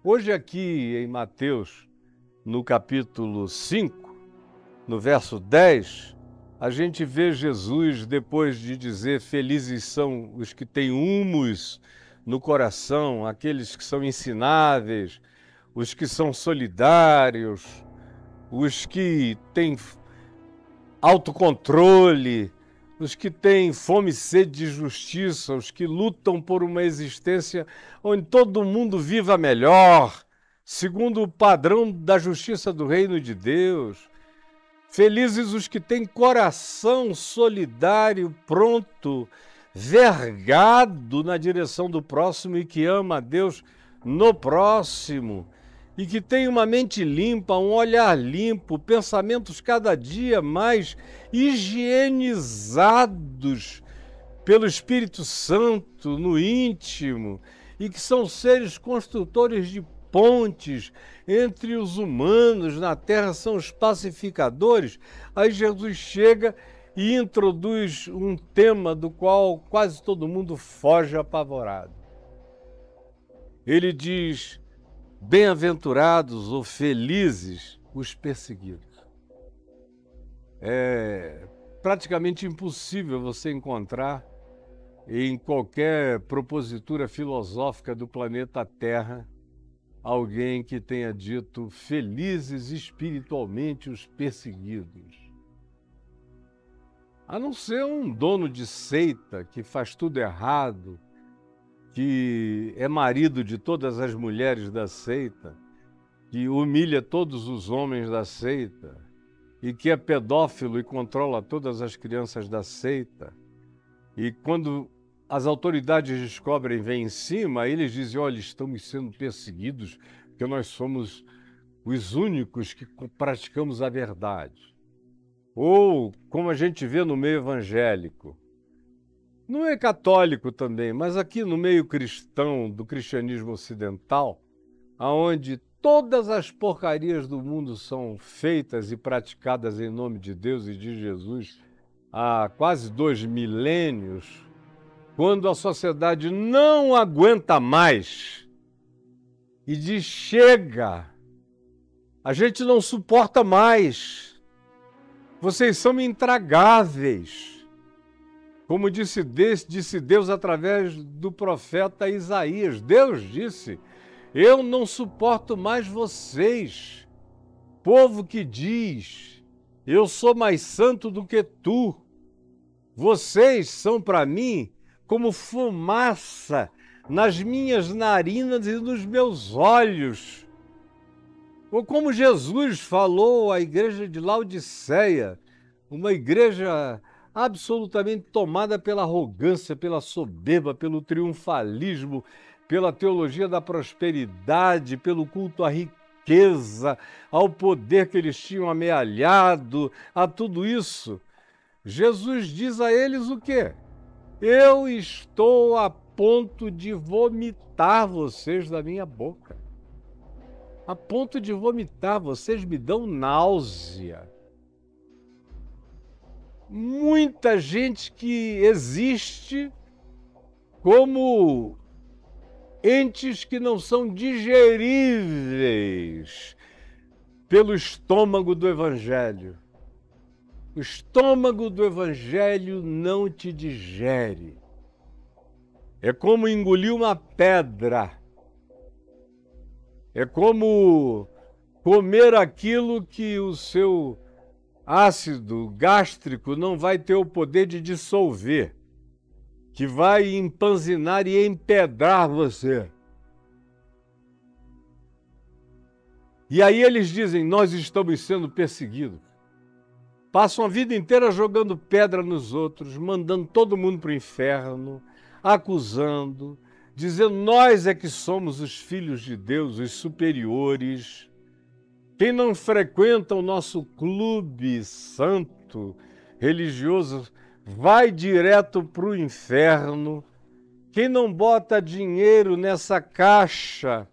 Hoje aqui em Mateus, no capítulo 5, no verso 10, a gente vê Jesus, depois de dizer felizes são os que têm humus no coração, aqueles que são ensináveis, os que são solidários, os que têm autocontrole, os que têm fome e sede de justiça, os que lutam por uma existência onde todo mundo viva melhor, segundo o padrão da justiça do reino de Deus. Felizes os que têm coração solidário, pronto, vergado na direção do próximo e que ama a Deus no próximo. E que tem uma mente limpa, um olhar limpo, pensamentos cada dia mais higienizados pelo Espírito Santo no íntimo, e que são seres construtores de pontes entre os humanos na terra, são os pacificadores. Aí Jesus chega e introduz um tema do qual quase todo mundo foge apavorado. Ele diz: bem-aventurados ou felizes os perseguidos. É praticamente impossível você encontrar em qualquer propositura filosófica do planeta Terra alguém que tenha dito felizes espiritualmente os perseguidos. A não ser um dono de seita que faz tudo errado, que é marido de todas as mulheres da seita, que humilha todos os homens da seita, e que é pedófilo e controla todas as crianças da seita. E quando as autoridades descobrem, vêm em cima, eles dizem: olha, estamos sendo perseguidos porque nós somos os únicos que praticamos a verdade. Ou, como a gente vê no meio evangélico, não é católico também, mas aqui no meio cristão, do cristianismo ocidental, aonde todas as porcarias do mundo são feitas e praticadas em nome de Deus e de Jesus há quase 2 milênios, quando a sociedade não aguenta mais e diz: chega, a gente não suporta mais, vocês são intragáveis. Como disse Deus através do profeta Isaías. Deus disse: eu não suporto mais vocês, povo que diz: eu sou mais santo do que tu. Vocês são para mim como fumaça nas minhas narinas e nos meus olhos. Ou como Jesus falou à igreja de Laodiceia, uma igreja absolutamente tomada pela arrogância, pela soberba, pelo triunfalismo, pela teologia da prosperidade, pelo culto à riqueza, ao poder que eles tinham amealhado, a tudo isso. Jesus diz a eles o quê? Eu estou a ponto de vomitar vocês da minha boca. A ponto de vomitar, vocês me dão náusea. Muita gente que existe como entes que não são digeríveis pelo estômago do Evangelho. O estômago do Evangelho não te digere. É como engolir uma pedra. É como comer aquilo que o seu ácido gástrico não vai ter o poder de dissolver, que vai empanzinar e empedrar você. E aí eles dizem: nós estamos sendo perseguidos. Passam a vida inteira jogando pedra nos outros, mandando todo mundo para o inferno, acusando, dizendo: nós é que somos os filhos de Deus, os superiores. Quem não frequenta o nosso clube santo, religioso, vai direto para o inferno. Quem não bota dinheiro nessa caixa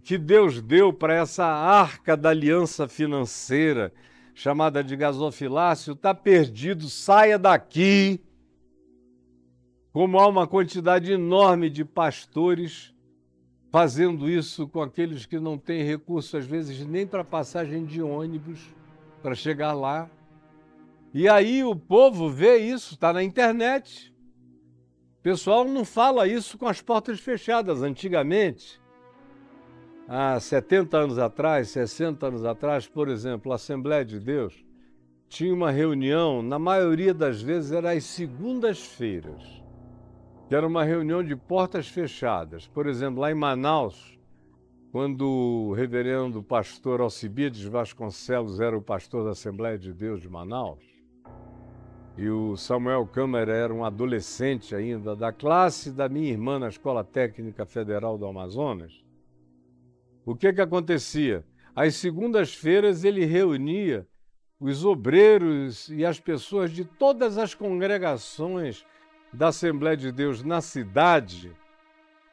que Deus deu para essa arca da aliança financeira, chamada de gasofilácio, está perdido, saia daqui. Como há uma quantidade enorme de pastores fazendo isso com aqueles que não têm recurso, às vezes, nem para passagem de ônibus, para chegar lá. E aí o povo vê isso, está na internet. O pessoal não fala isso com as portas fechadas. Antigamente, há 70 anos atrás, 60 anos atrás, por exemplo, a Assembleia de Deus tinha uma reunião, na maioria das vezes era às segundas-feiras, que era uma reunião de portas fechadas. Por exemplo, lá em Manaus, quando o reverendo pastor Alcibiades Vasconcelos era o pastor da Assembleia de Deus de Manaus, e o Samuel Câmara era um adolescente ainda, da classe da minha irmã na Escola Técnica Federal do Amazonas, o que acontecia? Às segundas-feiras ele reunia os obreiros e as pessoas de todas as congregações da Assembleia de Deus na cidade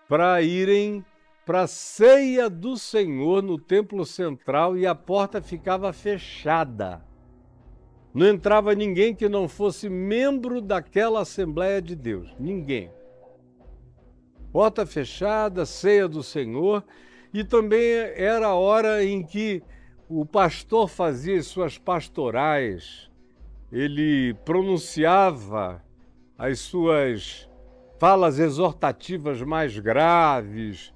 para irem para a ceia do Senhor no templo central, e a porta ficava fechada. Não entrava ninguém que não fosse membro daquela Assembleia de Deus. Ninguém. Porta fechada, ceia do Senhor. E também era a hora em que o pastor fazia as suas pastorais. Ele pronunciava as suas falas exortativas mais graves,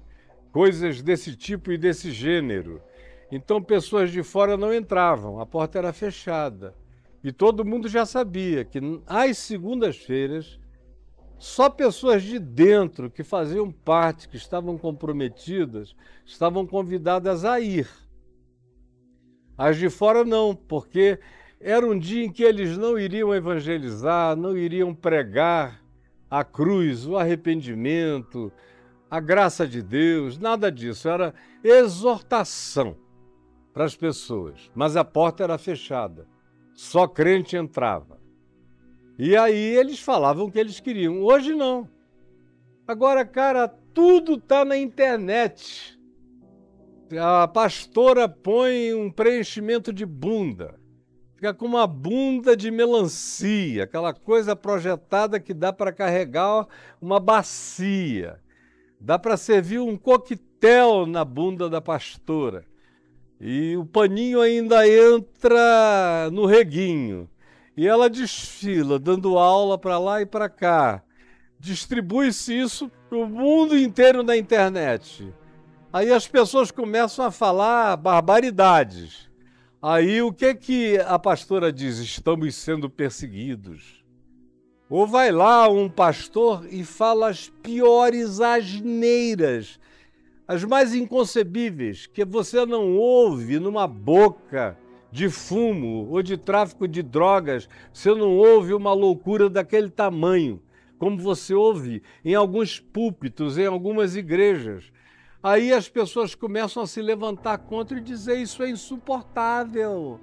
coisas desse tipo e desse gênero. Então pessoas de fora não entravam, a porta era fechada. E todo mundo já sabia que às segundas-feiras, só pessoas de dentro que faziam parte, que estavam comprometidas, estavam convidadas a ir. As de fora não, porque era um dia em que eles não iriam evangelizar, não iriam pregar a cruz, o arrependimento, a graça de Deus, nada disso. Era exortação para as pessoas, mas a porta era fechada. Só crente entrava. E aí eles falavam o que eles queriam. Hoje não. Agora, cara, tudo está na internet. A pastora põe um preenchimento de bunda. Fica com uma bunda de melancia, aquela coisa projetada que dá para carregar uma bacia. Dá para servir um coquetel na bunda da pastora. E o paninho ainda entra no reguinho. E ela desfila, dando aula para lá e para cá. Distribui-se isso para o mundo inteiro na internet. Aí as pessoas começam a falar barbaridades. Aí o que a pastora diz? Estamos sendo perseguidos. Ou vai lá um pastor e fala as piores asneiras, as mais inconcebíveis, que você não ouve numa boca de fumo ou de tráfico de drogas, você não ouve uma loucura daquele tamanho, como você ouve em alguns púlpitos, em algumas igrejas. Aí as pessoas começam a se levantar contra e dizer isso é insuportável.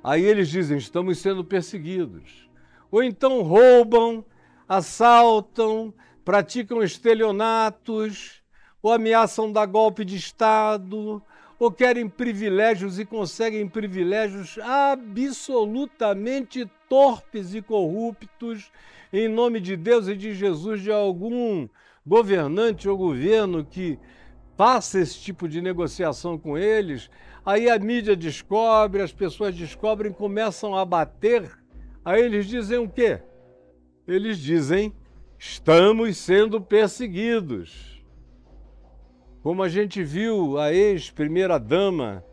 Aí eles dizem, estamos sendo perseguidos. Ou então roubam, assaltam, praticam estelionatos, ou ameaçam dar golpe de Estado, ou querem privilégios e conseguem privilégios absolutamente torpes e corruptos, em nome de Deus e de Jesus, de algum governante ou governo que faça esse tipo de negociação com eles. Aí a mídia descobre, as pessoas descobrem, começam a bater. Aí eles dizem o quê? Eles dizem, estamos sendo perseguidos. Como a gente viu a ex-primeira-dama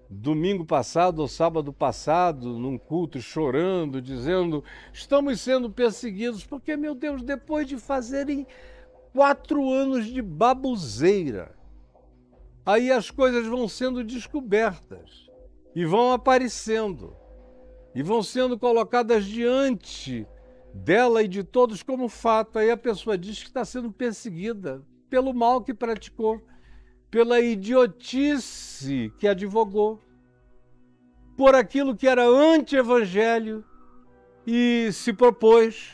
domingo passado ou sábado passado, num culto, chorando, dizendo, estamos sendo perseguidos, porque, meu Deus, depois de fazerem 4 anos de baboseira, aí as coisas vão sendo descobertas e vão aparecendo e vão sendo colocadas diante dela e de todos como fato. Aí a pessoa diz que está sendo perseguida pelo mal que praticou, pela idiotice que advogou, por aquilo que era anti-evangelho e se propôs,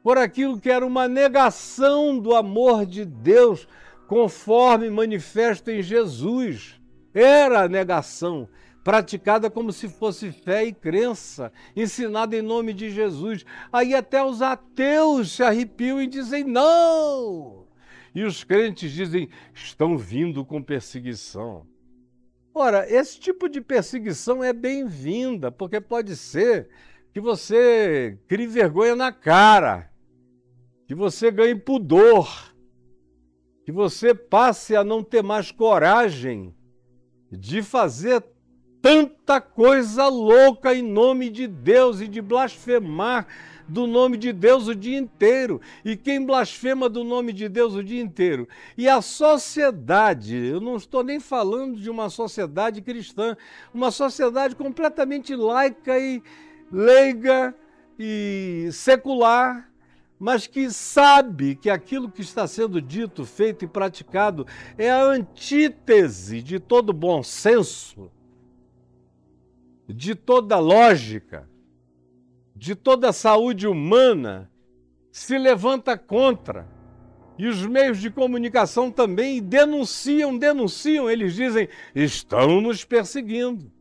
por aquilo que era uma negação do amor de Deus, conforme manifesto em Jesus. Era a negação, praticada como se fosse fé e crença, ensinada em nome de Jesus. Aí até os ateus se arrepiam e dizem, não! E os crentes dizem, estão vindo com perseguição. Ora, esse tipo de perseguição é bem-vinda, porque pode ser que você crie vergonha na cara, que você ganhe pudor, que você passe a não ter mais coragem de fazer tanta coisa louca em nome de Deus e de blasfemar do nome de Deus o dia inteiro. E quem blasfema do nome de Deus o dia inteiro? E a sociedade, eu não estou nem falando de uma sociedade cristã, uma sociedade completamente laica e leiga e secular, mas que sabe que aquilo que está sendo dito, feito e praticado é a antítese de todo bom senso, de toda lógica, de toda saúde humana, se levanta contra. E os meios de comunicação também denunciam, eles dizem, estão nos perseguindo.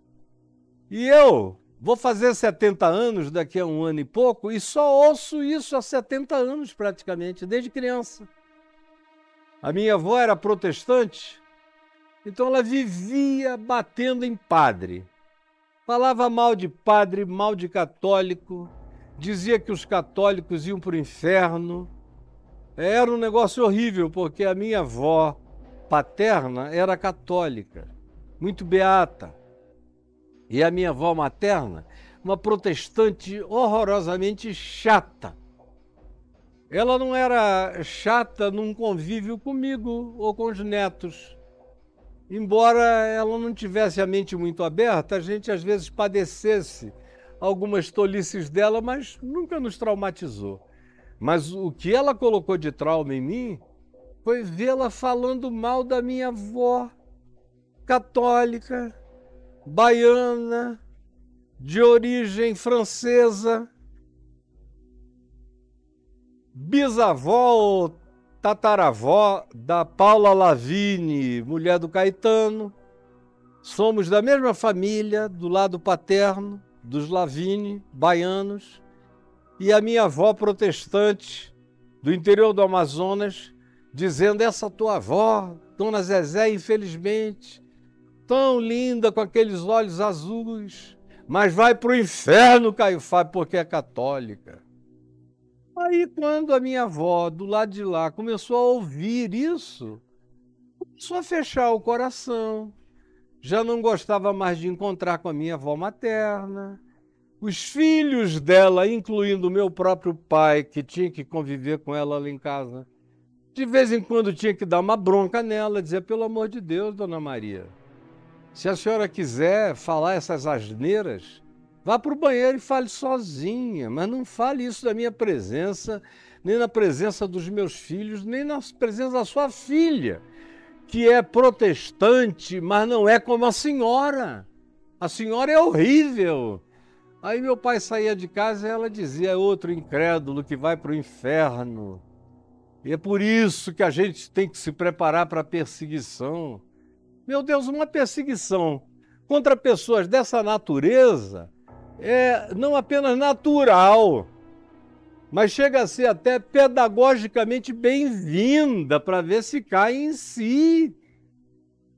E eu vou fazer 70 anos daqui a um ano e pouco e só ouço isso há 70 anos praticamente, desde criança. A minha avó era protestante, então ela vivia batendo em padre. Falava mal de padre, mal de católico, dizia que os católicos iam para o inferno. Era um negócio horrível, porque a minha avó paterna era católica, muito beata. E a minha avó materna, uma protestante horrorosamente chata. Ela não era chata num convívio comigo ou com os netos. Embora ela não tivesse a mente muito aberta, a gente às vezes padecesse algumas tolices dela, mas nunca nos traumatizou. Mas o que ela colocou de trauma em mim foi vê-la falando mal da minha avó, católica, baiana, de origem francesa, bisavó ou tataravó da Paula Lavigne, mulher do Caetano. Somos da mesma família, do lado paterno, dos Lavigne, baianos, e a minha avó protestante, do interior do Amazonas, dizendo, essa tua avó, Dona Zezé, infelizmente, tão linda, com aqueles olhos azuis, mas vai para o inferno, Caio Fábio, porque é católica. Aí, quando a minha avó, do lado de lá, começou a ouvir isso, começou a fechar o coração, já não gostava mais de encontrar com a minha avó materna. Os filhos dela, incluindo o meu próprio pai, que tinha que conviver com ela lá em casa, de vez em quando tinha que dar uma bronca nela, dizer, pelo amor de Deus, Dona Maria, se a senhora quiser falar essas asneiras, vá para o banheiro e fale sozinha, mas não fale isso na minha presença, nem na presença dos meus filhos, nem na presença da sua filha, que é protestante, mas não é como a senhora. A senhora é horrível. Aí meu pai saía de casa e ela dizia, é outro incrédulo que vai para o inferno. E é por isso que a gente tem que se preparar para a perseguição. Meu Deus, uma perseguição contra pessoas dessa natureza é não apenas natural, mas chega a ser até pedagogicamente bem-vinda para ver se caem em si,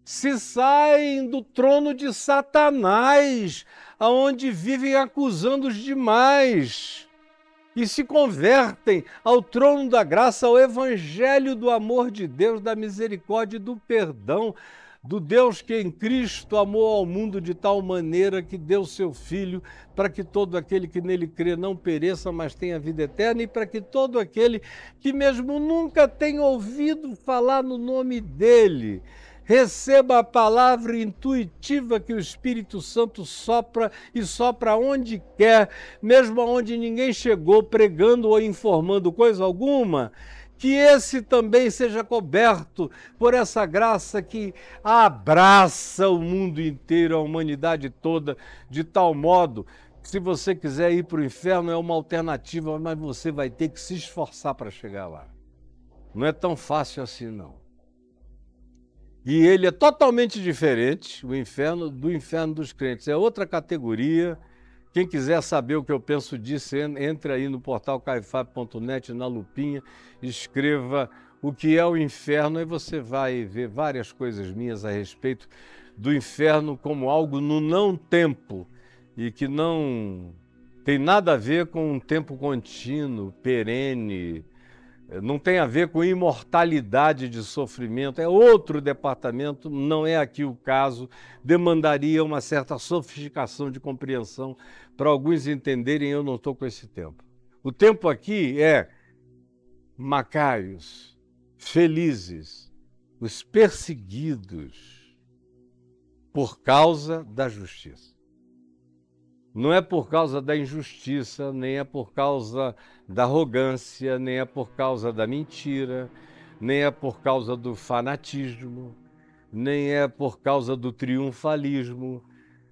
se saem do trono de Satanás, aonde vivem acusando os demais, e se convertem ao trono da graça, ao evangelho do amor de Deus, da misericórdia e do perdão, do Deus que em Cristo amou ao mundo de tal maneira que deu seu Filho para que todo aquele que nele crê não pereça, mas tenha vida eterna, e para que todo aquele que mesmo nunca tenha ouvido falar no nome dele, receba a palavra intuitiva que o Espírito Santo sopra e sopra onde quer, mesmo onde ninguém chegou pregando ou informando coisa alguma, que esse também seja coberto por essa graça que abraça o mundo inteiro, a humanidade toda, de tal modo que se você quiser ir para o inferno é uma alternativa, mas você vai ter que se esforçar para chegar lá. Não é tão fácil assim, não. E ele é totalmente diferente, o inferno, do inferno dos crentes. É outra categoria. Quem quiser saber o que eu penso disso, entre aí no portal caifab.net, na lupinha, escreva o que é o inferno, aí você vai ver várias coisas minhas a respeito do inferno como algo no não tempo e que não tem nada a ver com um tempo contínuo, perene, não tem a ver com imortalidade de sofrimento, é outro departamento, não é aqui o caso, demandaria uma certa sofisticação de compreensão para alguns entenderem, eu não estou com esse tempo. O tempo aqui é macários, felizes, os perseguidos por causa da justiça. Não é por causa da injustiça, nem é por causa da arrogância, nem é por causa da mentira, nem é por causa do fanatismo, nem é por causa do triunfalismo,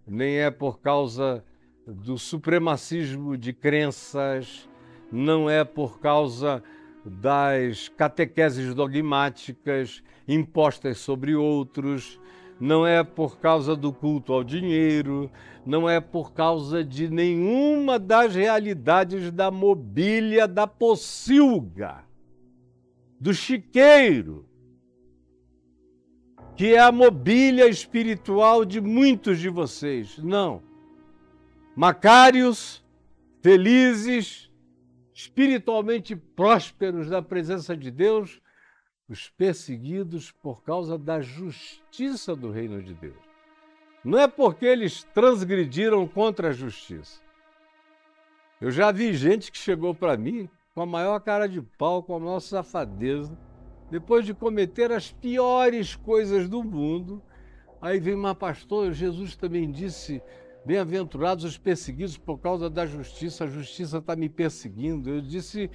nem é por causa do supremacismo de crenças, não é por causa das catequeses dogmáticas impostas sobre outros, não é por causa do culto ao dinheiro, não é por causa de nenhuma das realidades da mobília, da pocilga, do chiqueiro, que é a mobília espiritual de muitos de vocês. Não. Macários, felizes, espiritualmente prósperos da presença de Deus, os perseguidos por causa da justiça do reino de Deus. Não é porque eles transgrediram contra a justiça. Eu já vi gente que chegou para mim com a maior cara de pau, com a maior safadeza, depois de cometer as piores coisas do mundo. Aí vem, mas pastor, Jesus também disse, bem-aventurados os perseguidos por causa da justiça, a justiça está me perseguindo. Eu disse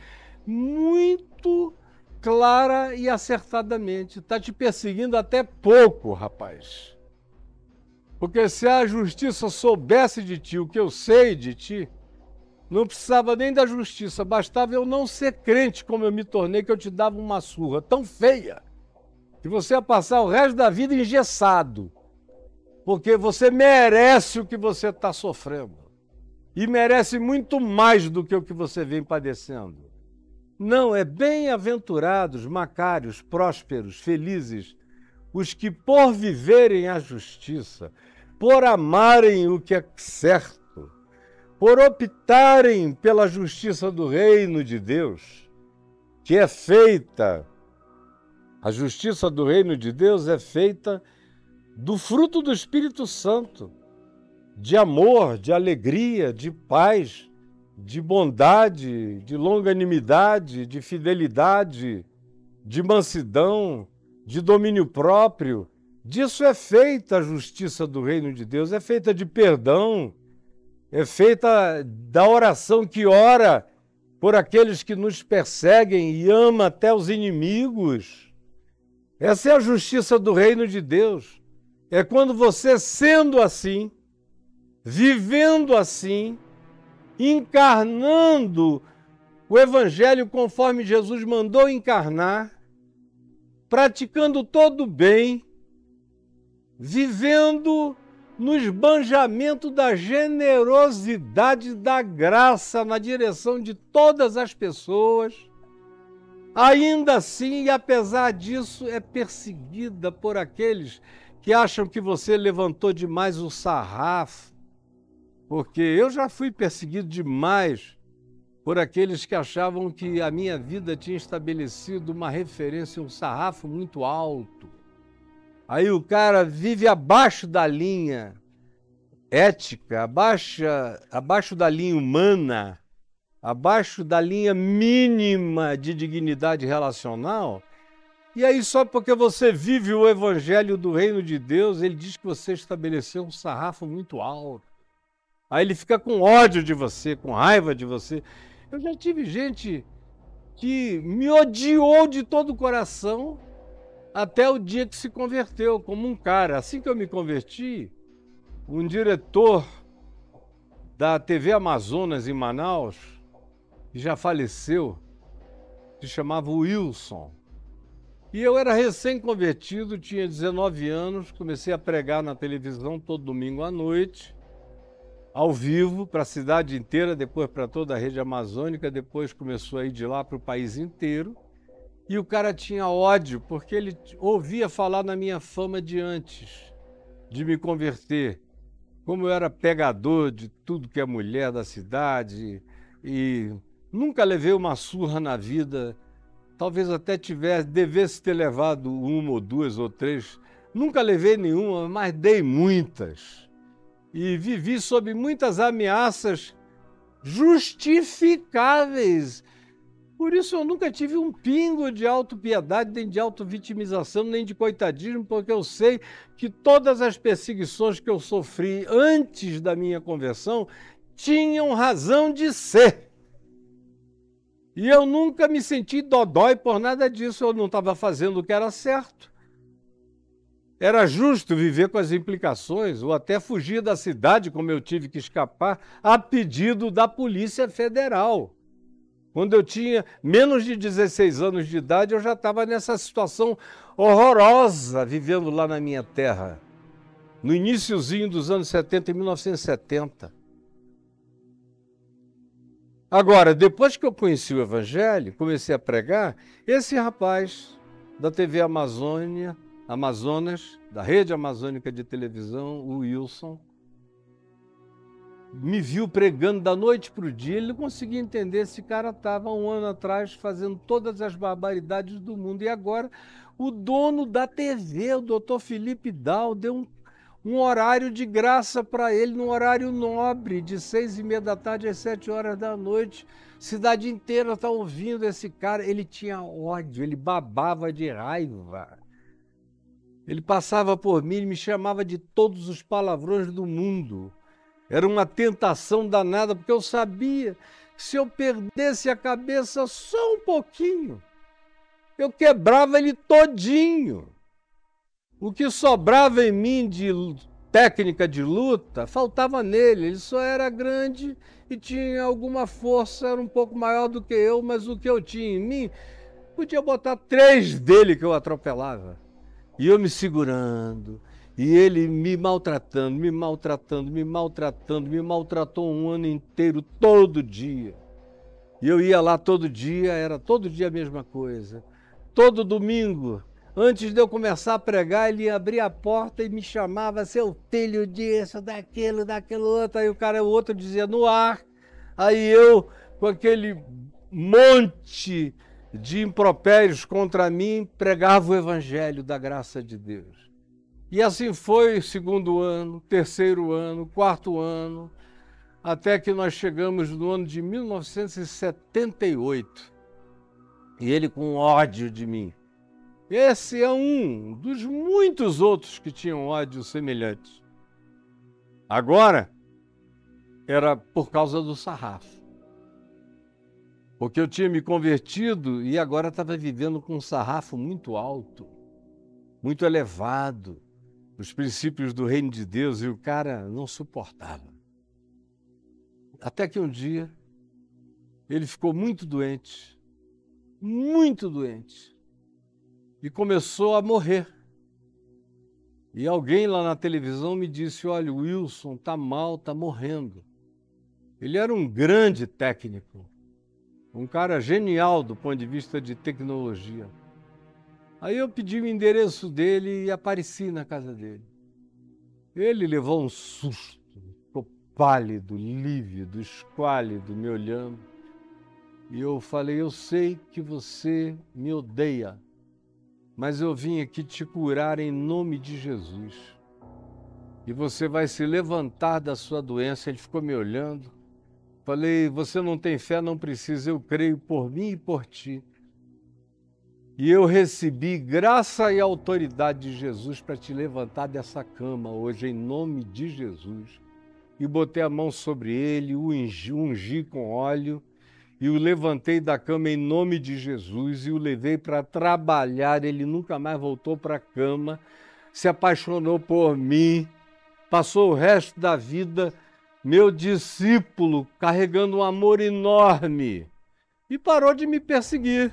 muito clara e acertadamente, está te perseguindo até pouco, rapaz. Porque se a justiça soubesse de ti o que eu sei de ti, não precisava nem da justiça, bastava eu não ser crente como eu me tornei, que eu te dava uma surra tão feia, que você ia passar o resto da vida engessado, porque você merece o que você está sofrendo, e merece muito mais do que o que você vem padecendo. Não, é bem-aventurados, macários, prósperos, felizes, os que por viverem a justiça, por amarem o que é certo, por optarem pela justiça do reino de Deus, que é feita, a justiça do reino de Deus é feita do fruto do Espírito Santo, de amor, de alegria, de paz, de bondade, de longanimidade, de fidelidade, de mansidão, de domínio próprio. Disso é feita a justiça do reino de Deus, é feita de perdão, é feita da oração que ora por aqueles que nos perseguem e ama até os inimigos. Essa é a justiça do reino de Deus. É quando você, sendo assim, vivendo assim, encarnando o Evangelho conforme Jesus mandou encarnar, praticando todo o bem, vivendo no esbanjamento da generosidade da graça na direção de todas as pessoas, ainda assim, e apesar disso, é perseguida por aqueles que acham que você levantou demais o sarrafo, porque eu já fui perseguido demais por aqueles que achavam que a minha vida tinha estabelecido uma referência, um sarrafo muito alto. Aí o cara vive abaixo da linha ética, abaixo da linha humana, abaixo da linha mínima de dignidade relacional. E aí só porque você vive o evangelho do reino de Deus, ele diz que você estabeleceu um sarrafo muito alto. Aí ele fica com ódio de você, com raiva de você. Eu já tive gente que me odiou de todo o coração até o dia que se converteu, como um cara. Assim que eu me converti, um diretor da TV Amazonas em Manaus, que já faleceu, se chamava Wilson. E eu era recém-convertido, tinha 19 anos, comecei a pregar na televisão todo domingo à noite, ao vivo, para a cidade inteira, depois para toda a rede amazônica, depois começou a ir de lá para o país inteiro. E o cara tinha ódio, porque ele ouvia falar na minha fama de antes de me converter. Como eu era pegador de tudo que é mulher da cidade e nunca levei uma surra na vida, talvez até devesse ter levado uma ou duas ou três, nunca levei nenhuma, mas dei muitas. E vivi sob muitas ameaças justificáveis. Por isso eu nunca tive um pingo de autopiedade, nem de autovitimização, nem de coitadismo, porque eu sei que todas as perseguições que eu sofri antes da minha conversão tinham razão de ser. E eu nunca me senti dodói por nada disso, eu não estava fazendo o que era certo. Era justo viver com as implicações, ou até fugir da cidade, como eu tive que escapar, a pedido da Polícia Federal. Quando eu tinha menos de 16 anos de idade, eu já estava nessa situação horrorosa, vivendo lá na minha terra, no iniciozinho dos anos 70, em 1970. Agora, depois que eu conheci o Evangelho, comecei a pregar, esse rapaz da TV Amazonas, da Rede Amazônica de Televisão, o Wilson, me viu pregando da noite para o dia, ele não conseguia entender, esse cara estava um ano atrás fazendo todas as barbaridades do mundo, e agora o dono da TV, o doutor Felipe Dal, deu um horário de graça para ele, num horário nobre, de 6h30 da tarde às 7 horas da noite, cidade inteira está ouvindo esse cara, ele tinha ódio, ele babava de raiva, ele passava por mim, ele me chamava de todos os palavrões do mundo. Era uma tentação danada, porque eu sabia que se eu perdesse a cabeça só um pouquinho, eu quebrava ele todinho. O que sobrava em mim de técnica de luta, faltava nele. Ele só era grande e tinha alguma força, era um pouco maior do que eu, mas o que eu tinha em mim, podia botar 3 dele que eu atropelava. E eu me segurando. E ele me maltratando, me maltratando, me maltratando, me maltratou um ano inteiro, todo dia. E eu ia lá todo dia, era todo dia a mesma coisa. Todo domingo, antes de eu começar a pregar, ele abria a porta e me chamava, seu filho disso, daquilo, daquilo outro. Aí o outro dizia no ar. Aí eu, com aquele monte de impropérios contra mim, pregava o evangelho da graça de Deus. E assim foi o 2º ano, 3º ano, 4º ano, até que nós chegamos no ano de 1978. E ele com ódio de mim. Esse é um dos muitos outros que tinham ódio semelhante. Agora, era por causa do sarrafo. Porque eu tinha me convertido e agora estava vivendo com um sarrafo muito alto, muito elevado. Os princípios do reino de Deus, e o cara não suportava. Até que um dia, ele ficou muito doente, e começou a morrer. E alguém lá na televisão me disse, olha, o Wilson está mal, está morrendo. Ele era um grande técnico, um cara genial do ponto de vista de tecnologia. Aí eu pedi o endereço dele e apareci na casa dele. Ele levou um susto, ficou pálido, lívido, esquálido, me olhando. E eu falei, eu sei que você me odeia, mas eu vim aqui te curar em nome de Jesus. E você vai se levantar da sua doença. Ele ficou me olhando. Falei, você não tem fé, não precisa, eu creio por mim e por ti. E eu recebi graça e autoridade de Jesus para te levantar dessa cama hoje, em nome de Jesus. E botei a mão sobre ele, o ungi com óleo, e o levantei da cama em nome de Jesus, e o levei para trabalhar. Ele nunca mais voltou para a cama, se apaixonou por mim, passou o resto da vida meu discípulo, carregando um amor enorme, e parou de me perseguir.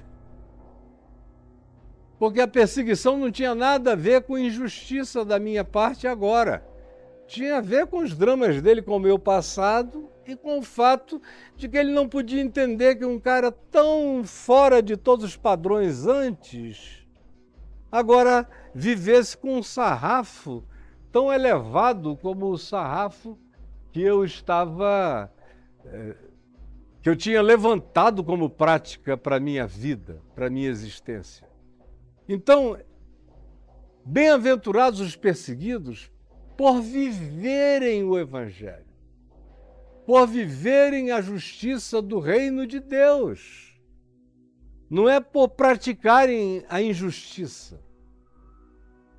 Porque a perseguição não tinha nada a ver com injustiça da minha parte agora. Tinha a ver com os dramas dele, com o meu passado e com o fato de que ele não podia entender que um cara tão fora de todos os padrões antes, agora vivesse com um sarrafo tão elevado como o sarrafo que eu estava, que eu tinha levantado como prática para a minha vida, para a minha existência. Então, bem-aventurados os perseguidos por viverem o Evangelho, por viverem a justiça do reino de Deus. Não é por praticarem a injustiça.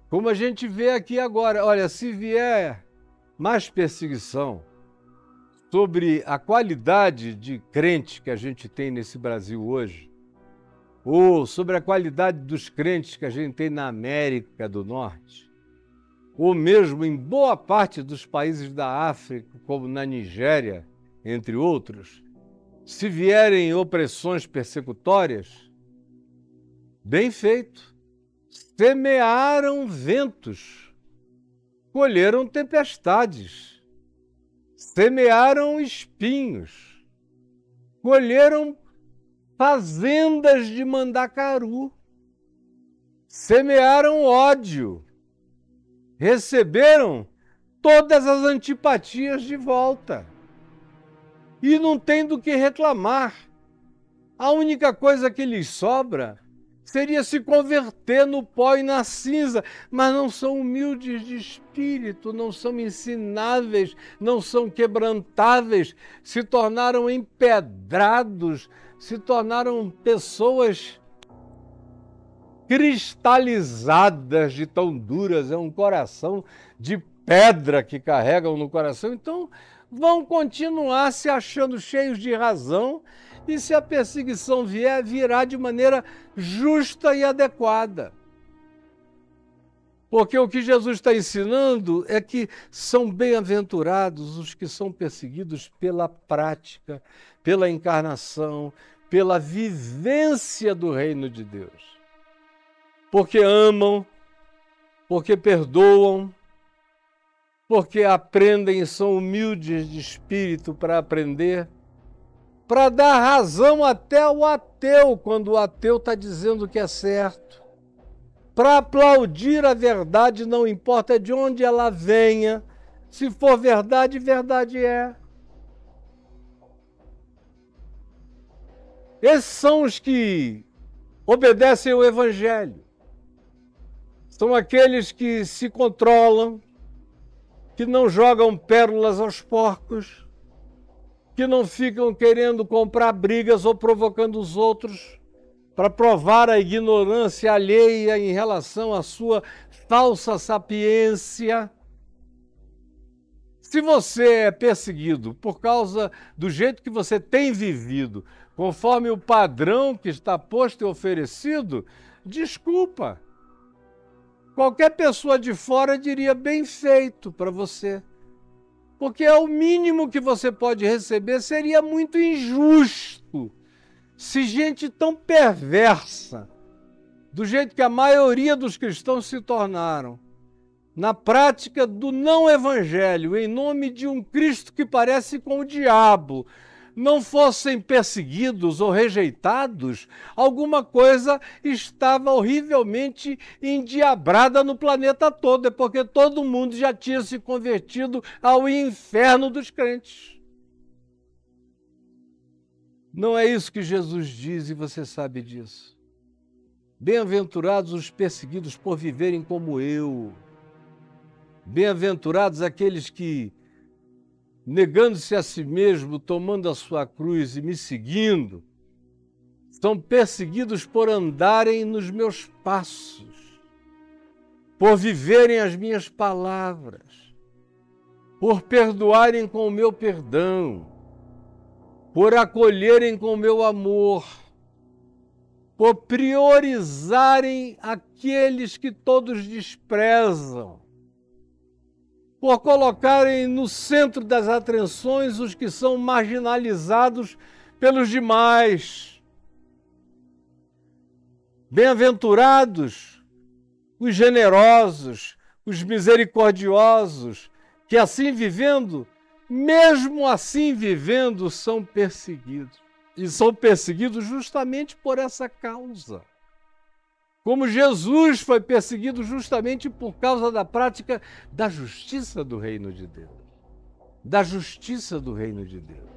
Como a gente vê aqui agora, olha, se vier mais perseguição sobre a qualidade de crente que a gente tem nesse Brasil hoje, ou sobre a qualidade dos crentes que a gente tem na América do Norte, ou mesmo em boa parte dos países da África, como na Nigéria, entre outros, se vierem opressões persecutórias, bem feito. Semearam ventos, colheram tempestades, semearam espinhos, colheram fazendas de mandacaru, semearam ódio, receberam todas as antipatias de volta e não tem do que reclamar. A única coisa que lhes sobra seria se converter no pó e na cinza, mas não são humildes de espírito, não são ensináveis, não são quebrantáveis, se tornaram empedrados, se tornaram pessoas cristalizadas de tão duras, é um coração de pedra que carregam no coração, então vão continuar se achando cheios de razão, e se a perseguição vier, virá de maneira justa e adequada. Porque o que Jesus está ensinando é que são bem-aventurados os que são perseguidos pela prática, pela encarnação, pela vivência do reino de Deus. Porque amam, porque perdoam, porque aprendem e são humildes de espírito para aprender, para dar razão até ao ateu, quando o ateu está dizendo que é certo, para aplaudir a verdade, não importa de onde ela venha, se for verdade, verdade é. Esses são os que obedecem ao Evangelho. São aqueles que se controlam, que não jogam pérolas aos porcos, que não ficam querendo comprar brigas ou provocando os outros para provar a ignorância alheia em relação à sua falsa sapiência. Se você é perseguido por causa do jeito que você tem vivido, conforme o padrão que está posto e oferecido, desculpa. Qualquer pessoa de fora diria bem feito para você. Porque é o mínimo que você pode receber, seria muito injusto se gente tão perversa, do jeito que a maioria dos cristãos se tornaram, na prática do não-evangelho, em nome de um Cristo que parece com o diabo, não fossem perseguidos ou rejeitados, alguma coisa estava horrivelmente endiabrada no planeta todo, é porque todo mundo já tinha se convertido ao inferno dos crentes. Não é isso que Jesus diz e você sabe disso. Bem-aventurados os perseguidos por viverem como eu. Bem-aventurados aqueles que, negando-se a si mesmo, tomando a sua cruz e me seguindo, são perseguidos por andarem nos meus passos, por viverem as minhas palavras, por perdoarem com o meu perdão, por acolherem com o meu amor, por priorizarem aqueles que todos desprezam, por colocarem no centro das atenções os que são marginalizados pelos demais. Bem-aventurados os generosos, os misericordiosos, que assim vivendo mesmo assim vivendo, são perseguidos. E são perseguidos justamente por essa causa. Como Jesus foi perseguido justamente por causa da prática da justiça do reino de Deus. Da justiça do reino de Deus.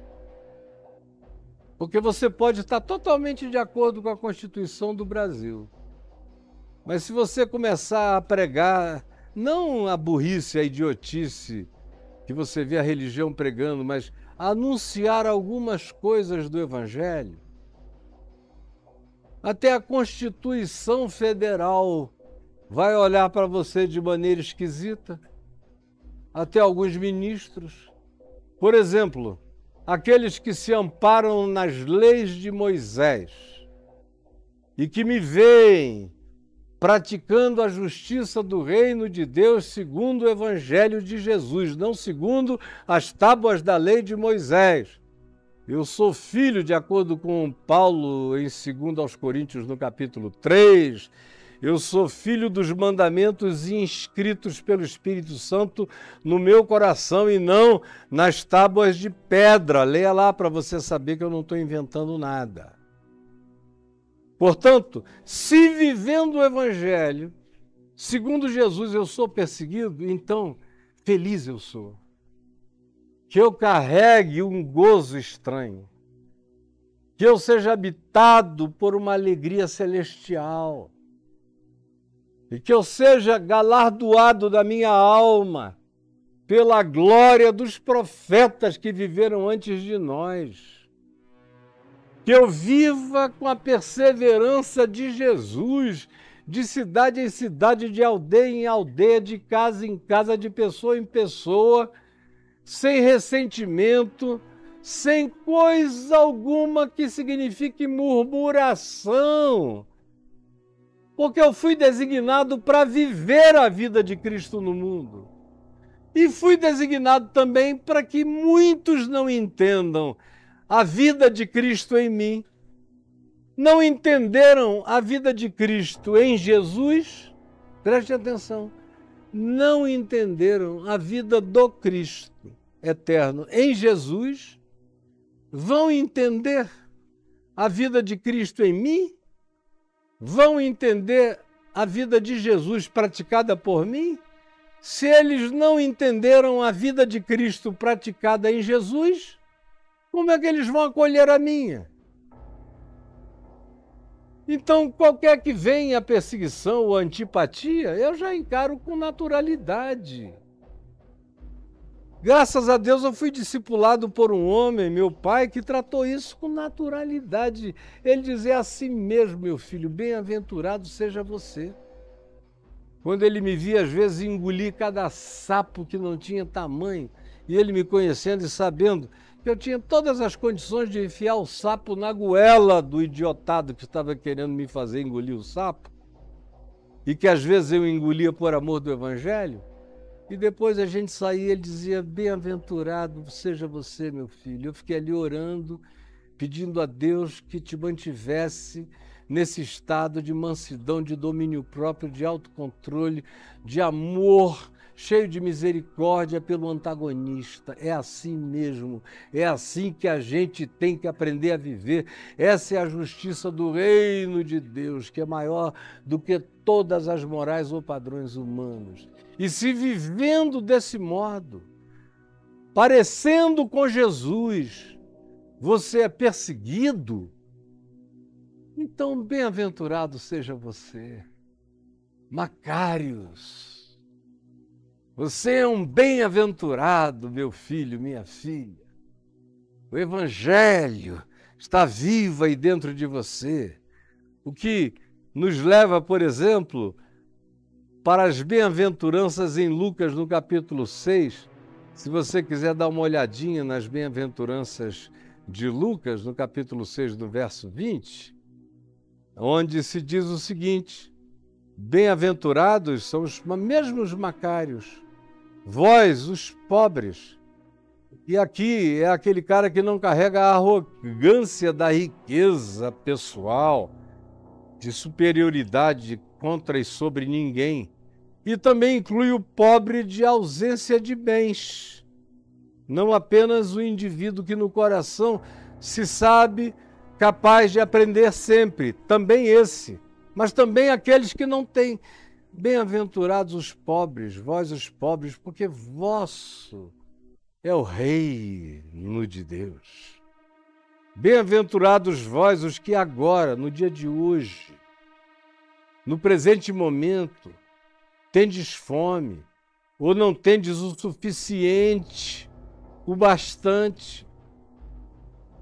Porque você pode estar totalmente de acordo com a Constituição do Brasil. Mas se você começar a pregar, não a burrice, a idiotice que você vê a religião pregando, mas a anunciar algumas coisas do Evangelho, até a Constituição Federal vai olhar para você de maneira esquisita, até alguns ministros. Por exemplo, aqueles que se amparam nas leis de Moisés e que me veem praticando a justiça do reino de Deus segundo o Evangelho de Jesus, não segundo as tábuas da lei de Moisés. Eu sou filho, de acordo com Paulo, em 2 aos Coríntios, no capítulo 3, eu sou filho dos mandamentos inscritos pelo Espírito Santo no meu coração e não nas tábuas de pedra. Leia lá para você saber que eu não estou inventando nada. Portanto, se vivendo o Evangelho, segundo Jesus, eu sou perseguido, então feliz eu sou. Que eu carregue um gozo estranho, que eu seja habitado por uma alegria celestial, e que eu seja galardoado da minha alma pela glória dos profetas que viveram antes de nós. Que eu viva com a perseverança de Jesus, de cidade em cidade, de aldeia em aldeia, de casa em casa, de pessoa em pessoa, sem ressentimento, sem coisa alguma que signifique murmuração. Porque eu fui designado para viver a vida de Cristo no mundo. E fui designado também para que muitos não entendam a vida de Cristo em mim. Não entenderam a vida de Cristo em Jesus? Preste atenção. Não entenderam a vida do Cristo eterno em Jesus? Vão entender a vida de Cristo em mim? Vão entender a vida de Jesus praticada por mim? Se eles não entenderam a vida de Cristo praticada em Jesus, como é que eles vão acolher a minha? Então, qualquer que venha a perseguição ou a antipatia, eu já encaro com naturalidade. Graças a Deus eu fui discipulado por um homem, meu pai, que tratou isso com naturalidade. Ele dizia assim mesmo, meu filho, bem-aventurado seja você. Quando ele me via, às vezes, engolir cada sapo que não tinha tamanho, e ele me conhecendo e sabendo que eu tinha todas as condições de enfiar o sapo na goela do idiotado que estava querendo me fazer engolir o sapo, e que às vezes eu engolia por amor do Evangelho, e depois a gente saía e ele dizia, bem-aventurado seja você, meu filho. Eu fiquei ali orando, pedindo a Deus que te mantivesse nesse estado de mansidão, de domínio próprio, de autocontrole, de amor, cheio de misericórdia pelo antagonista. É assim mesmo, é assim que a gente tem que aprender a viver. Essa é a justiça do reino de Deus, que é maior do que todas as morais ou padrões humanos. E se vivendo desse modo, parecendo com Jesus, você é perseguido, então bem-aventurado seja você. Macários, você é um bem-aventurado, meu filho, minha filha. O Evangelho está vivo aí dentro de você, o que nos leva, por exemplo, para as bem-aventuranças em Lucas, no capítulo 6. Se você quiser dar uma olhadinha nas bem-aventuranças de Lucas, no capítulo 6, do verso 20, onde se diz o seguinte, bem-aventurados são os mesmos macários, vós, os pobres. E aqui é aquele cara que não carrega a arrogância da riqueza pessoal, de superioridade contra e sobre ninguém. E também inclui o pobre de ausência de bens. Não apenas o indivíduo que no coração se sabe capaz de aprender sempre, também esse, mas também aqueles que não têm. Bem-aventurados os pobres, vós os pobres, porque vosso é o reino de Deus. Bem-aventurados vós os que agora, no dia de hoje, no presente momento, tendes fome, ou não tendes o suficiente, o bastante,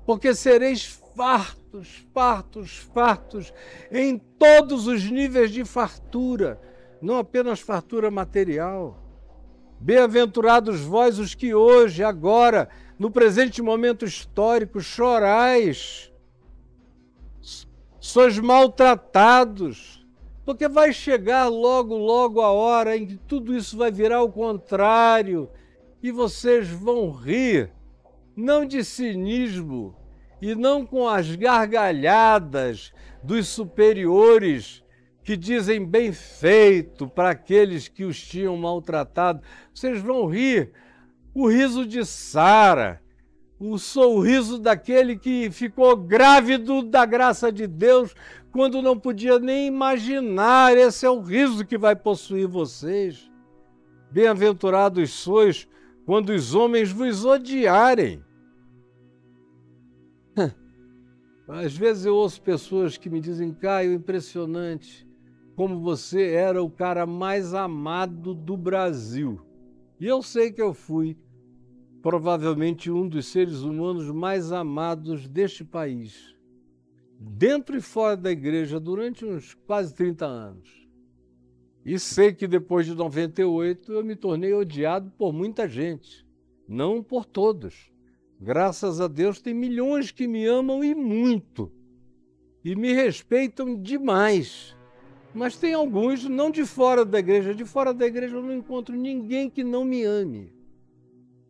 porque sereis fartos, fartos, fartos, em todos os níveis de fartura, não apenas fartura material. Bem-aventurados vós os que hoje, agora, no presente momento histórico, chorais, sois maltratados, porque vai chegar logo, logo a hora em que tudo isso vai virar ao contrário e vocês vão rir, não de cinismo e não com as gargalhadas dos superiores que dizem bem feito para aqueles que os tinham maltratado. Vocês vão rir o riso de Sara, o sorriso daquele que ficou grávido da graça de Deus quando não podia nem imaginar. Esse é o riso que vai possuir vocês. Bem-aventurados sois quando os homens vos odiarem. Às vezes eu ouço pessoas que me dizem: Caio, impressionante, como você era o cara mais amado do Brasil. E eu sei que eu fui provavelmente um dos seres humanos mais amados deste país, dentro e fora da igreja, durante uns quase 30 anos. E sei que depois de 98 eu me tornei odiado por muita gente, não por todos. Graças a Deus tem milhões que me amam e muito, e me respeitam demais. Mas tem alguns, não de fora da igreja. De fora da igreja eu não encontro ninguém que não me ame.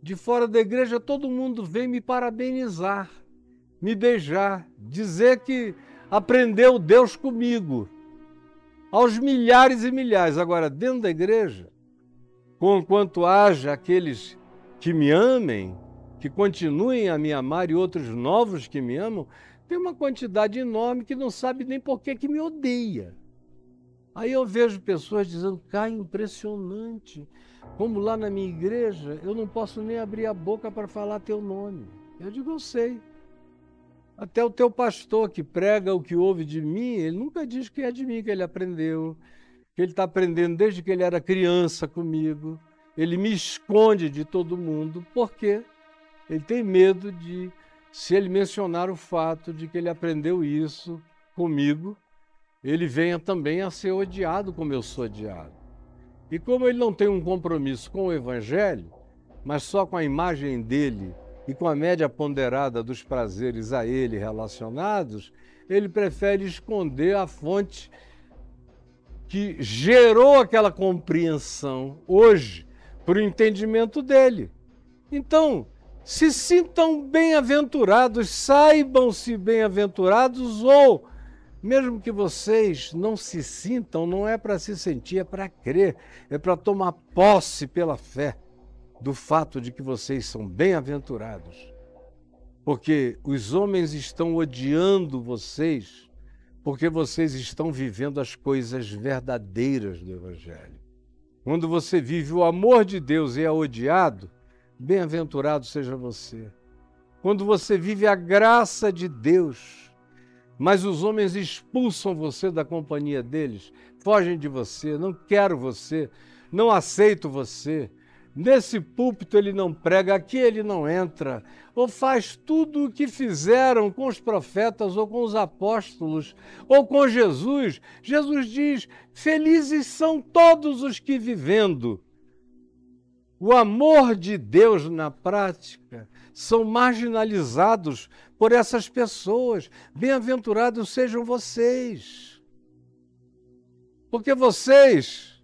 De fora da igreja todo mundo vem me parabenizar, me beijar, dizer que aprendeu Deus comigo, aos milhares e milhares. Agora, dentro da igreja, conquanto haja aqueles que me amem, que continuem a me amar e outros novos que me amam, tem uma quantidade enorme que não sabe nem por que me odeia. Aí eu vejo pessoas dizendo: Caio, impressionante, como lá na minha igreja eu não posso nem abrir a boca para falar teu nome. Eu digo: eu sei. Até o teu pastor que prega o que ouve de mim, ele nunca diz que é de mim que ele aprendeu, que ele está aprendendo desde que ele era criança comigo. Ele me esconde de todo mundo, porque ele tem medo de, se ele mencionar o fato de que ele aprendeu isso comigo, ele venha também a ser odiado como eu sou odiado. E como ele não tem um compromisso com o Evangelho, mas só com a imagem dele e com a média ponderada dos prazeres a ele relacionados, ele prefere esconder a fonte que gerou aquela compreensão hoje para o entendimento dele. Então, se sintam bem-aventurados, saibam-se bem-aventurados, ou mesmo que vocês não se sintam, não é para se sentir, é para crer, é para tomar posse pela fé do fato de que vocês são bem-aventurados. Porque os homens estão odiando vocês, porque vocês estão vivendo as coisas verdadeiras do Evangelho. Quando você vive o amor de Deus e é odiado, bem-aventurado seja você. Quando você vive a graça de Deus, mas os homens expulsam você da companhia deles, fogem de você, não quero você, não aceito você. Nesse púlpito ele não prega, aqui ele não entra, ou faz tudo o que fizeram com os profetas ou com os apóstolos, ou com Jesus. Jesus diz: felizes são todos os que, vivendo o amor de Deus na prática, são marginalizados por essas pessoas. Bem-aventurados sejam vocês, porque vocês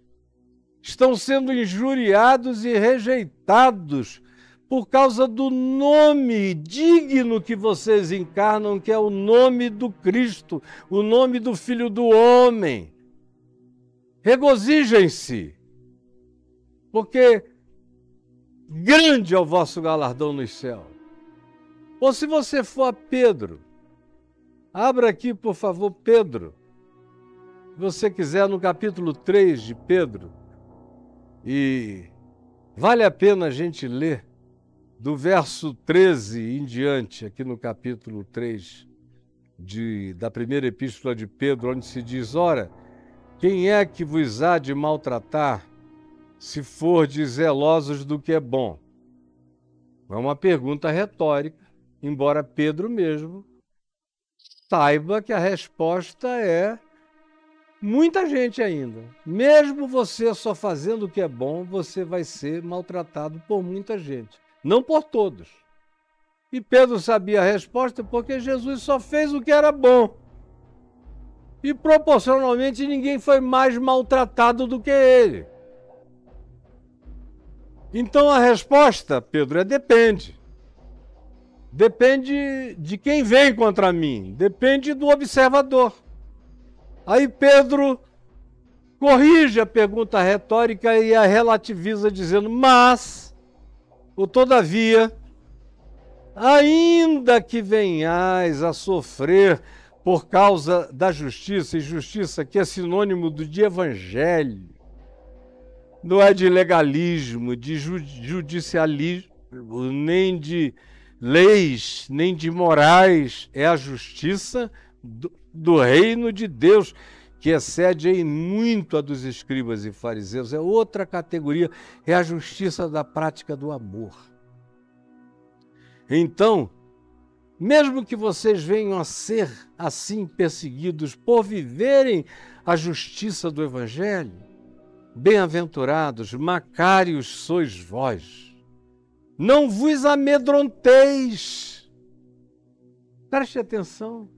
estão sendo injuriados e rejeitados por causa do nome digno que vocês encarnam, que é o nome do Cristo, o nome do Filho do Homem. Regozijem-se, porque grande é o vosso galardão nos céus. Ou se você for a Pedro, abra aqui, por favor, Pedro. Se você quiser, no capítulo 3 de Pedro, e vale a pena a gente ler do verso 13 em diante, aqui no capítulo 3 da primeira epístola de Pedro, onde se diz: ora, quem é que vos há de maltratar, se fordes zelosos do que é bom? É uma pergunta retórica, embora Pedro mesmo saiba que a resposta é muita gente ainda. Mesmo você só fazendo o que é bom, você vai ser maltratado por muita gente, não por todos. E Pedro sabia a resposta porque Jesus só fez o que era bom. E proporcionalmente ninguém foi mais maltratado do que ele. Então a resposta, Pedro, é depende. Depende de quem vem contra mim, depende do observador. Aí Pedro corrige a pergunta retórica e a relativiza dizendo: mas, ou todavia, ainda que venhais a sofrer por causa da justiça, e justiça que é sinônimo de evangelho, não é de legalismo, de judicialismo, nem de leis, nem de morais, é a justiça do reino de Deus, que excede em muito a dos escribas e fariseus. É outra categoria, é a justiça da prática do amor. Então, mesmo que vocês venham a ser assim perseguidos por viverem a justiça do evangelho, bem-aventurados, macários sois vós. Não vos amedronteis. Preste atenção.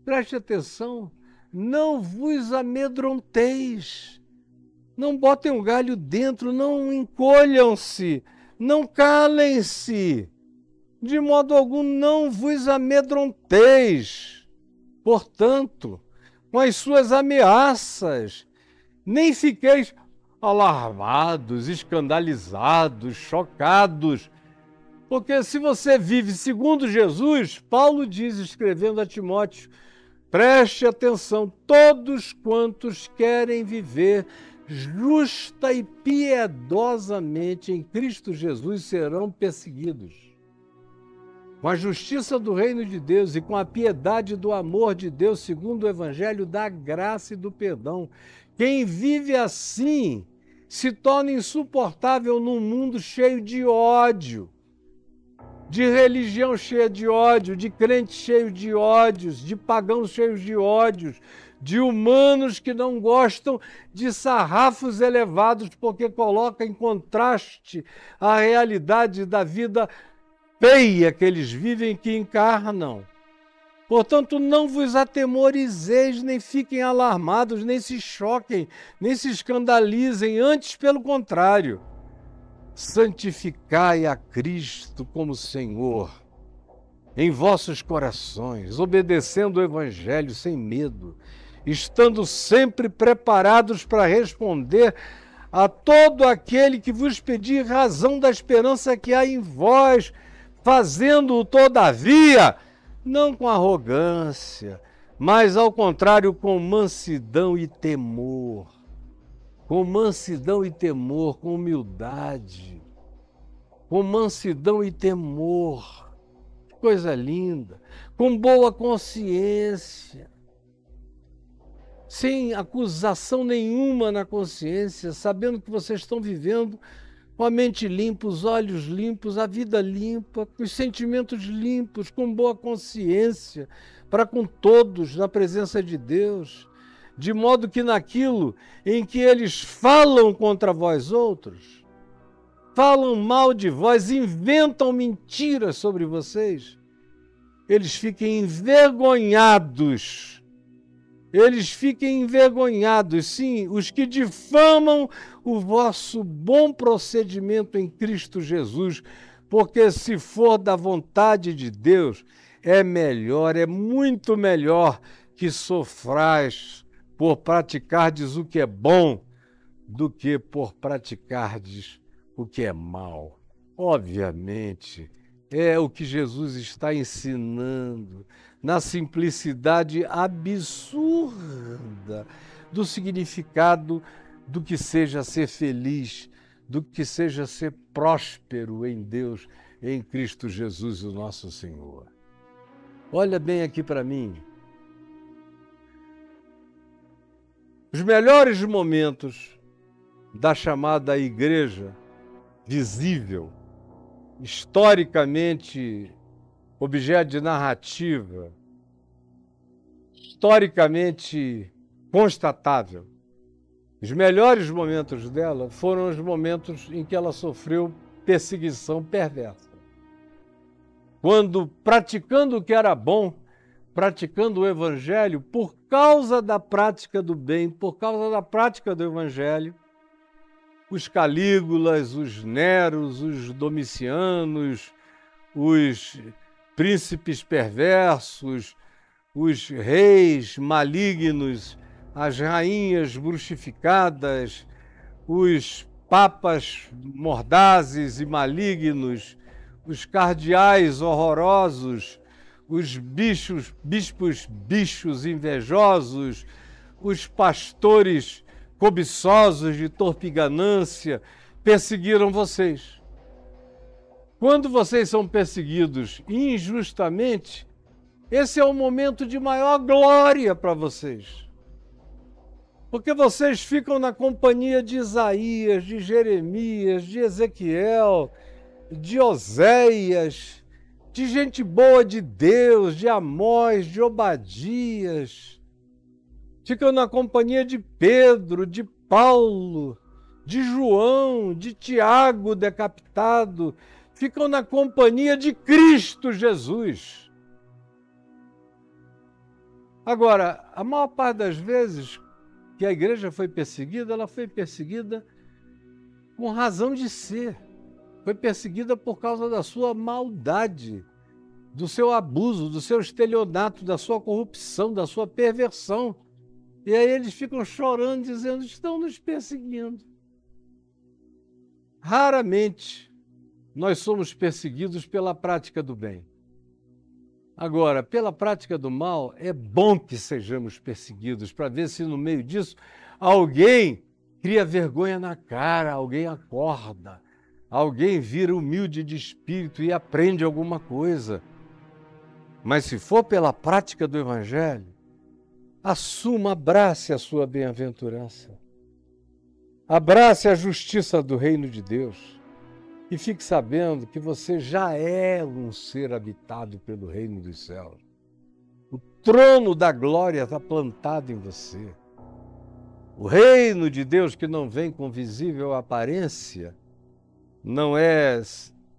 Preste atenção. Não vos amedronteis. Não botem um galho dentro, não encolham-se, não calem-se. De modo algum não vos amedronteis. Portanto, com as suas ameaças, nem fiqueis alarmados, escandalizados, chocados. Porque se você vive segundo Jesus, Paulo diz, escrevendo a Timóteo, preste atenção, todos quantos querem viver justa e piedosamente em Cristo Jesus serão perseguidos. Com a justiça do reino de Deus e com a piedade do amor de Deus, segundo o evangelho da graça e do perdão. Quem vive assim se torna insuportável num mundo cheio de ódio, de religião cheia de ódio, de crentes cheios de ódios, de pagãos cheios de ódios, de humanos que não gostam de sarrafos elevados porque coloca em contraste a realidade da vida feia que eles vivem, que encarnam. Portanto, não vos atemorizeis, nem fiquem alarmados, nem se choquem, nem se escandalizem, antes pelo contrário. Santificai a Cristo como Senhor em vossos corações, obedecendo o Evangelho sem medo, estando sempre preparados para responder a todo aquele que vos pedir razão da esperança que há em vós, fazendo-o todavia, não com arrogância, mas ao contrário, com mansidão e temor. Com mansidão e temor, com humildade. Com mansidão e temor. Coisa linda. Com boa consciência. Sem acusação nenhuma na consciência, sabendo que vocês estão vivendo com a mente limpa, os olhos limpos, a vida limpa, com os sentimentos limpos, com boa consciência, para com todos, na presença de Deus, de modo que naquilo em que eles falam contra vós outros, falam mal de vós, inventam mentiras sobre vocês, eles fiquem envergonhados. Eles fiquem envergonhados, sim, os que difamam o vosso bom procedimento em Cristo Jesus, porque se for da vontade de Deus, é melhor, é muito melhor que sofrais por praticardes o que é bom, do que por praticardes o que é mal. Obviamente, é o que Jesus está ensinando na simplicidade absurda do significado do que seja ser feliz, do que seja ser próspero em Deus, em Cristo Jesus, o nosso Senhor. Olha bem aqui para mim. Os melhores momentos da chamada igreja visível, historicamente objeto de narrativa, historicamente constatável, os melhores momentos dela foram os momentos em que ela sofreu perseguição perversa. Quando, praticando o que era bom, praticando o Evangelho, por causa da prática do bem, por causa da prática do Evangelho, os Calígulas, os Neros, os Domicianos, os príncipes perversos, os reis malignos, as rainhas bruxificadas, os papas mordazes e malignos, os cardeais horrorosos, os bispos invejosos, os pastores cobiçosos de torpe ganância, perseguiram vocês. Quando vocês são perseguidos injustamente, esse é o momento de maior glória para vocês. Porque vocês ficam na companhia de Isaías, de Jeremias, de Ezequiel, de Oséias, de gente boa de Deus, de Amós, de Obadias. Ficam na companhia de Pedro, de Paulo, de João, de Tiago decapitado. Ficam na companhia de Cristo Jesus. Agora, a maior parte das vezes que a igreja foi perseguida, ela foi perseguida com razão de ser. Foi perseguida por causa da sua maldade, do seu abuso, do seu estelionato, da sua corrupção, da sua perversão. E aí eles ficam chorando, dizendo, estão nos perseguindo. Raramente nós somos perseguidos pela prática do bem. Agora, pela prática do mal, é bom que sejamos perseguidos, para ver se no meio disso alguém cria vergonha na cara, alguém acorda, alguém vira humilde de espírito e aprende alguma coisa. Mas se for pela prática do Evangelho, assuma, abrace a sua bem-aventurança. Abrace a justiça do reino de Deus. E fique sabendo que você já é um ser habitado pelo reino dos céus. O trono da glória está plantado em você. O reino de Deus, que não vem com visível aparência, não é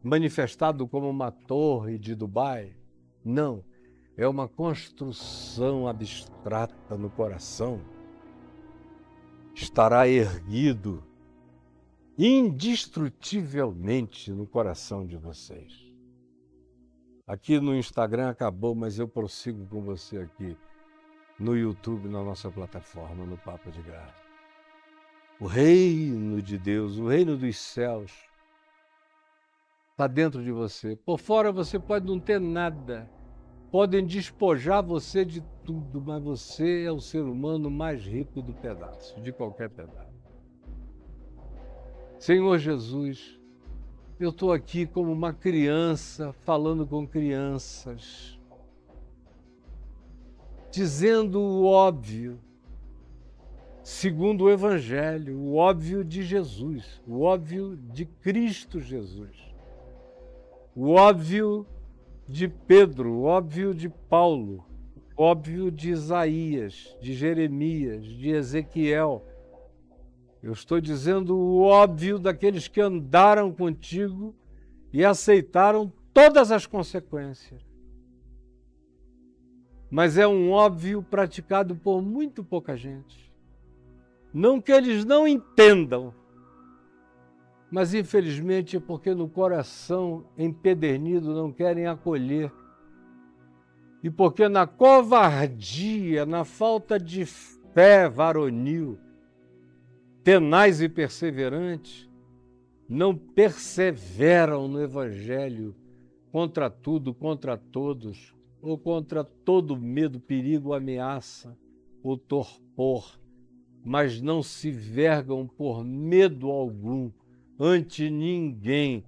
manifestado como uma torre de Dubai. Não, é uma construção abstrata no coração. Estará erguido indestrutivelmente no coração de vocês. Aqui no Instagram acabou, mas eu prossigo com você aqui no YouTube, na nossa plataforma, no Papo de Graça. O reino de Deus, o reino dos céus, está dentro de você. Por fora você pode não ter nada. Podem despojar você de tudo, mas você é o ser humano mais rico do pedaço, de qualquer pedaço. Senhor Jesus, eu estou aqui como uma criança, falando com crianças, dizendo o óbvio, segundo o Evangelho, o óbvio de Jesus, o óbvio de Cristo Jesus, o óbvio de Pedro, o óbvio de Paulo, o óbvio de Isaías, de Jeremias, de Ezequiel. Eu estou dizendo o óbvio daqueles que andaram contigo e aceitaram todas as consequências. Mas é um óbvio praticado por muito pouca gente. Não que eles não entendam, mas infelizmente é porque no coração empedernido não querem acolher. E porque na covardia, na falta de fé varonil, tenaz e perseverante, não perseveram no Evangelho contra tudo, contra todos, ou contra todo medo, perigo, ameaça ou torpor, mas não se vergam por medo algum ante ninguém,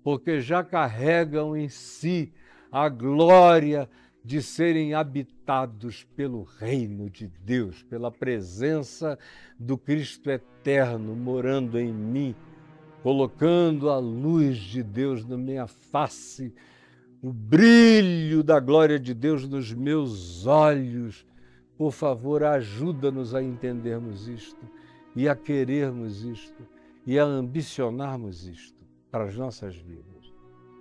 porque já carregam em si a glória de serem habitados pelo reino de Deus, pela presença do Cristo eterno morando em mim, colocando a luz de Deus na minha face, o brilho da glória de Deus nos meus olhos. Por favor, ajuda-nos a entendermos isto e a querermos isto e a ambicionarmos isto para as nossas vidas.